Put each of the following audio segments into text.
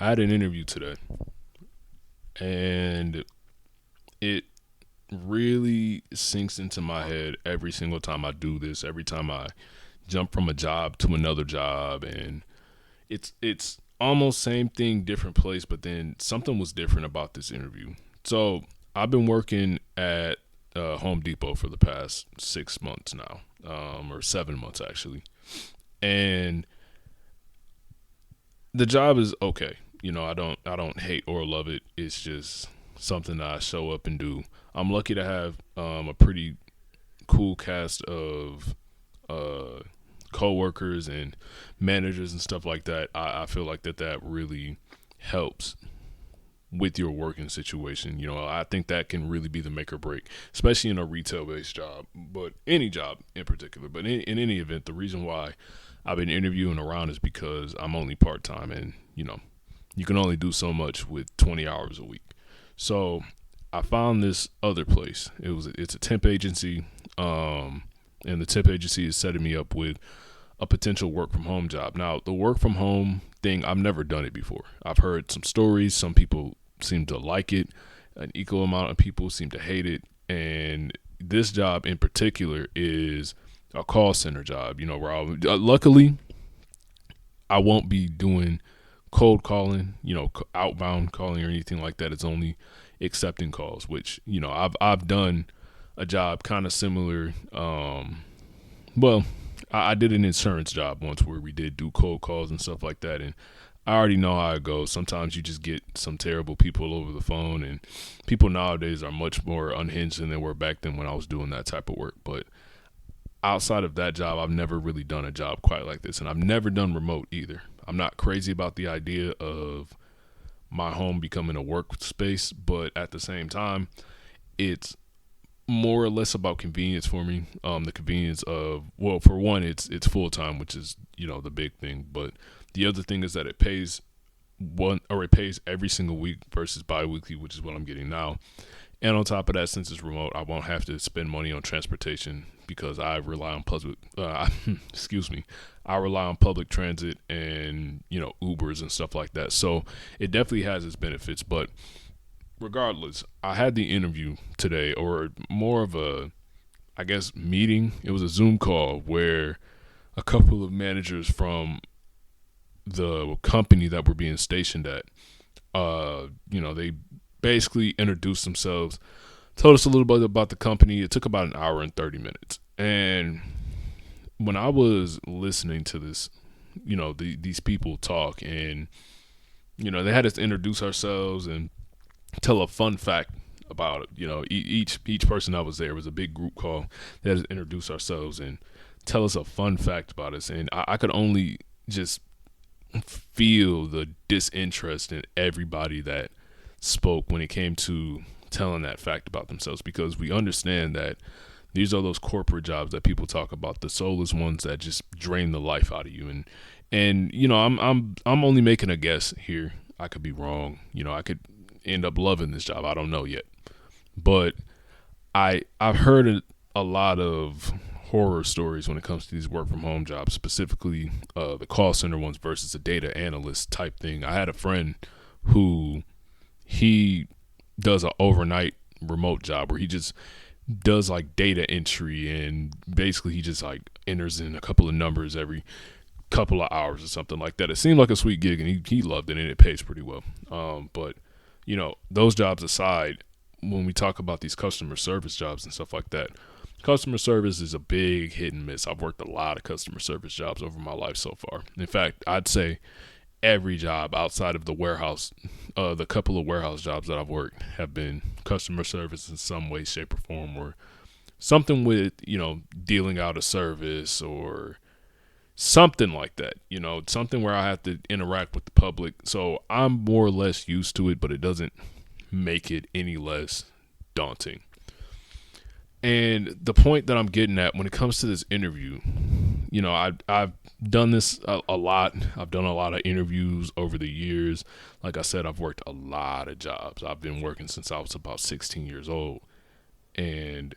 I had an interview today, and it really sinks into my head every single time I do this. Every time I jump from a job to another job, and it's almost same thing, different place. But then something was different about this interview. So I've been working at Home Depot for the past 6 months now, or 7 months actually, and the job is okay. I don't hate or love it. It's just something that I show up and do. I'm lucky to have a pretty cool cast of uh, coworkers and managers and stuff like that. I feel like that really helps with your working situation. I think that can really be the make or break, especially in a retail based job, but any job in particular. But in any event, the reason why I've been interviewing around is because I'm only part time, and you can only do so much with 20 hours a week. So I found this other place. It's a temp agency, and the temp agency is setting me up with a potential work from home job. Now, the work from home thing, I've never done it before. I've heard some stories. Some people seem to like it. An equal amount of people seem to hate it. And this job in particular is a call center job, where luckily I won't be doing cold calling, outbound calling or anything like that. It's only accepting calls, which, I've done a job kind of similar. Well, I did an insurance job once where we did do cold calls and stuff like that, and I already know how it goes. Sometimes you just get some terrible people over the phone, and people nowadays are much more unhinged than they were back then when I was doing that type of work. But outside of that job, I've never really done a job quite like this, and I've never done remote either. I'm not crazy about the idea of my home becoming a workspace, but at the same time, it's more or less about convenience for me. The convenience of, well, for one, it's full time, which is the big thing. But the other thing is that it pays every single week versus biweekly, which is what I'm getting now. And on top of that, since it's remote, I won't have to spend money on transportation because I rely on public. Excuse me, I rely on public transit and Ubers and stuff like that. So it definitely has its benefits. But regardless, I had the interview today, or more of a, I guess, meeting. It was a Zoom call where a couple of managers from the company that we're being stationed at, they basically introduced themselves, told us a little bit about the company. It took about an hour and 30 minutes. And when I was listening to this, these people talk, and, they had us introduce ourselves and tell a fun fact about it. Each person that was there, was a big group call. They had us introduce ourselves and tell us a fun fact about us. And I could only just feel the disinterest in everybody that spoke when it came to telling that fact about themselves, because we understand that these are those corporate jobs that people talk about, the soulless ones that just drain the life out of you. And I'm only making a guess here. I could be wrong. I could end up loving this job. I don't know yet. But I've heard a lot of horror stories when it comes to these work from home jobs, specifically the call center ones versus a data analyst type thing. I had a friend who he does an overnight remote job where he just does like data entry, and basically he just like enters in a couple of numbers every couple of hours or something like that. It seemed like a sweet gig, and he loved it, and it pays pretty well. But those jobs aside, when we talk about these customer service jobs and stuff like that, customer service is a big hit and miss. I've worked a lot of customer service jobs over my life so far. In fact, I'd say every job outside of the warehouse, the couple of warehouse jobs that I've worked have been customer service in some way, shape, or form, or something with, dealing out a service or something like that, something where I have to interact with the public. So I'm more or less used to it, but it doesn't make it any less daunting. And the point that I'm getting at when it comes to this interview, I've done this a lot. I've done a lot of interviews over the years. Like I said, I've worked a lot of jobs. I've been working since I was about 16 years old. And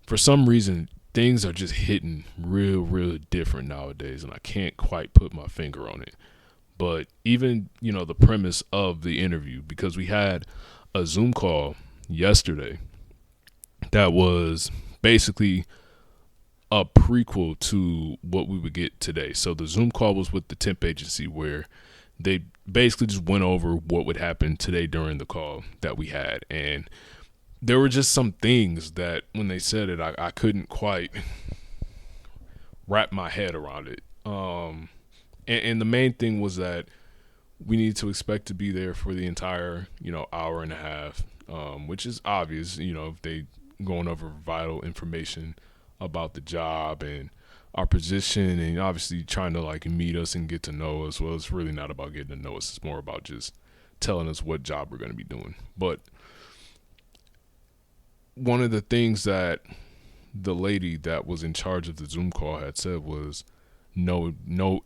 for some reason, things are just hitting real different nowadays. And I can't quite put my finger on it. But even, the premise of the interview, because we had a Zoom call yesterday that was basically a prequel to what we would get today. So the Zoom call was with the temp agency where they basically just went over what would happen today during the call that we had. And there were just some things that when they said it, I couldn't quite wrap my head around it. And the main thing was that we need to expect to be there for the entire, hour and a half, which is obvious, if they going over vital information about the job and our position, and obviously trying to like meet us and get to know us. Well, it's really not about getting to know us. It's more about just telling us what job we're going to be doing. But one of the things that the lady that was in charge of the Zoom call had said was no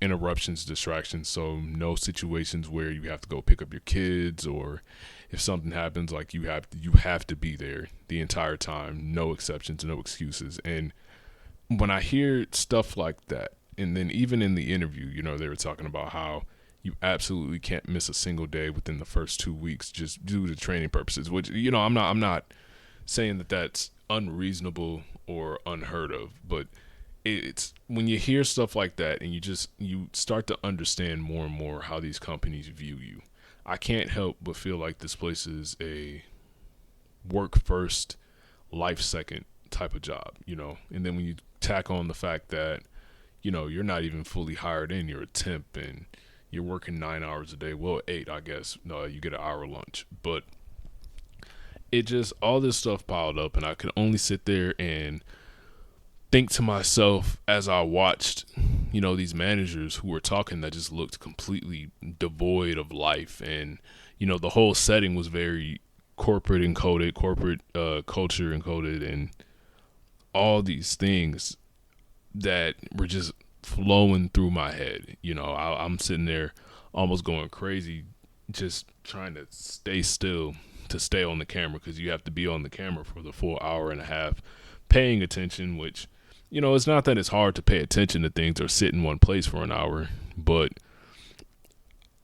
interruptions, distractions. So no situations where you have to go pick up your kids, or if something happens, like you have to be there the entire time. No exceptions, no excuses. And when I hear stuff like that, and then even in the interview, they were talking about how you absolutely can't miss a single day within the first 2 weeks just due to training purposes, which, I'm not saying that that's unreasonable or unheard of, but it's when you hear stuff like that and you start to understand more and more how these companies view you. I can't help but feel like this place is a work first, life second type of job, and then when you tack on the fact that, you're not even fully hired in, you're a temp and you're working 9 hours a day. Well, 8, I guess. No, you get an hour lunch, but it just, all this stuff piled up, and I could only sit there and think to myself as I watched, these managers who were talking that just looked completely devoid of life. And, the whole setting was very corporate encoded, corporate culture encoded, and all these things that were just flowing through my head. I'm sitting there almost going crazy, just trying to stay still to stay on the camera, because you have to be on the camera for the full hour and a half paying attention, which, it's not that it's hard to pay attention to things or sit in one place for an hour, but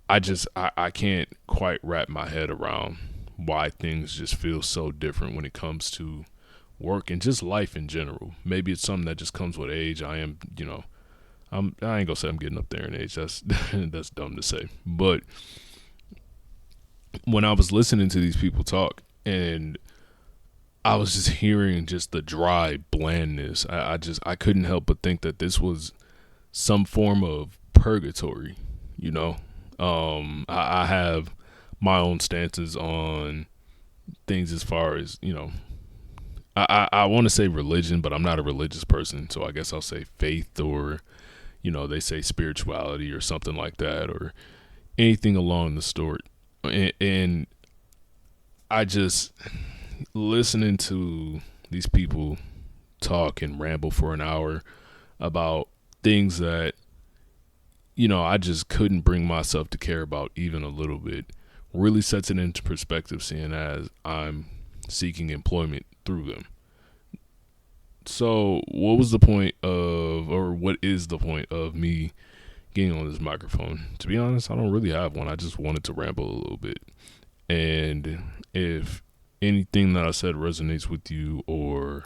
I can't quite wrap my head around why things just feel so different when it comes to work and just life in general. Maybe it's something that just comes with age. I ain't gonna say I'm getting up there in age. That's that's dumb to say. But when I was listening to these people talk, and I was just hearing just the dry blandness, I couldn't help but think that this was some form of purgatory. I have my own stances on things as far as, I want to say religion, but I'm not a religious person, so I guess I'll say faith, or, they say spirituality or something like that, or anything along the sort. And I just, listening to these people talk and ramble for an hour about things that, I just couldn't bring myself to care about even a little bit, really sets it into perspective, seeing as I'm seeking employment through them. So what was the point of, or what is the point of me getting on this microphone? To be honest, I don't really have one. I just wanted to ramble a little bit. And if anything that I said resonates with you or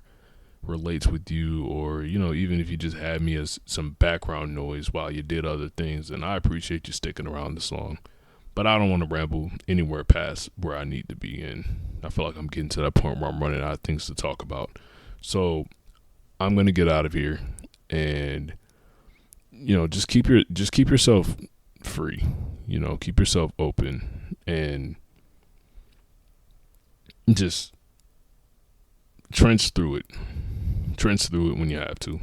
relates with you, or, even if you just had me as some background noise while you did other things, then I appreciate you sticking around this long. But I don't want to ramble anywhere past where I need to be, and I feel like I'm getting to that point where I'm running out of things to talk about. So I'm going to get out of here, and, just keep yourself free, keep yourself open, and just trench through it when you have to.